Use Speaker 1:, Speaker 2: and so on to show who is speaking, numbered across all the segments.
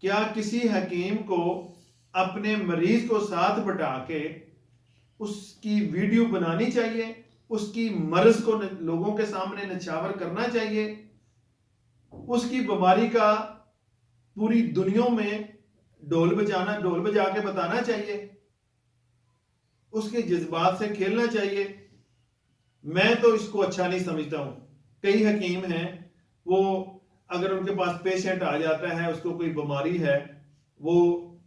Speaker 1: کیا کسی حکیم کو اپنے مریض کو ساتھ بٹھا کے اس کی ویڈیو بنانی چاہیے، اس کی مرض کو لوگوں کے سامنے نچھاور کرنا چاہیے، اس کی بیماری کا پوری دنیا میں ڈھول بجا کے بتانا چاہیے، اس کے جذبات سے کھیلنا چاہیے؟ میں تو اس کو اچھا نہیں سمجھتا ہوں۔ کئی حکیم ہیں، وہ اگر ان کے پاس پیشنٹ آ جاتا ہے، اس کو کوئی بیماری ہے، وہ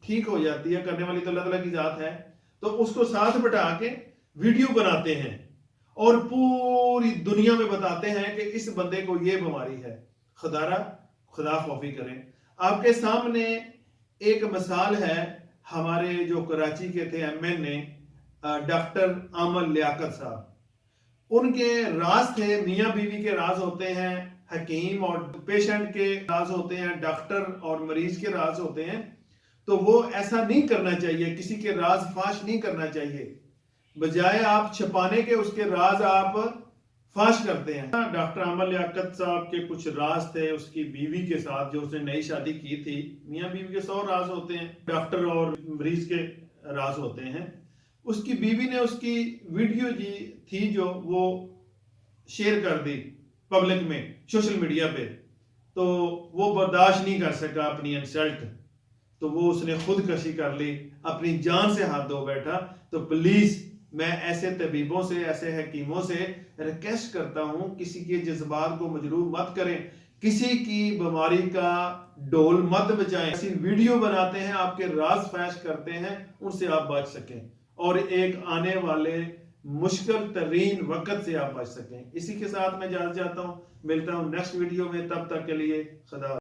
Speaker 1: ٹھیک ہو جاتی ہے، کرنے والی تو اللہ تعالیٰ کی ذات ہے، تو اس کو ساتھ بٹھا کے ویڈیو بناتے ہیں اور پوری دنیا میں بتاتے ہیں کہ اس بندے کو یہ بیماری ہے۔ خدا خوفی کریں۔ آپ کے سامنے ایک مثال ہے، ہمارے جو کراچی کے تھے ایم این اے ڈاکٹر عامر لیاقت صاحب، ان کے راز تھے، میاں بیوی کے راز ہوتے ہیں، حکیم اور پیشنٹ کے راز ہوتے ہیں، ڈاکٹر اور مریض کے راز ہوتے ہیں، تو وہ ایسا نہیں کرنا چاہیے، کسی کے راز فاش نہیں کرنا چاہیے، بجائے آپ چھپانے کے اس کے راز آپ فاش کرتے ہیں۔ ڈاکٹر عامر لیاقت صاحب کے کچھ راز تھے اس کی بیوی کے ساتھ، جو اس نے نئی شادی کی تھی۔ میاں بیوی کے 100 راز ہوتے ہیں، ڈاکٹر اور مریض کے راز ہوتے ہیں۔ اس کی بیوی نے اس کی ویڈیو تھی جو وہ شیئر کر دی پبلک میں، سوشل میڈیا پہ، تو وہ برداشت نہیں کر سکا اپنی انسلٹ، تو وہ اس نے خودکشی کر لی، اپنی جان سے ہاتھ دھو بیٹھا۔ تو پلیز میں ایسے طبیبوں سے، ایسے حکیموں سے ریکویسٹ کرتا ہوں، کسی کے جذبات کو مجروح مت کریں، کسی کی بیماری کا ڈول مت بجائیں۔ ایسی ویڈیو بناتے ہیں، آپ کے راز فیش کرتے ہیں، ان سے آپ بچ سکیں اور ایک آنے والے مشکل ترین وقت سے آپ بچ سکیں۔ اسی کے ساتھ میں اجازت چاہتا ہوں، ملتا ہوں نیکسٹ ویڈیو میں، تب تک کے لیے خدا۔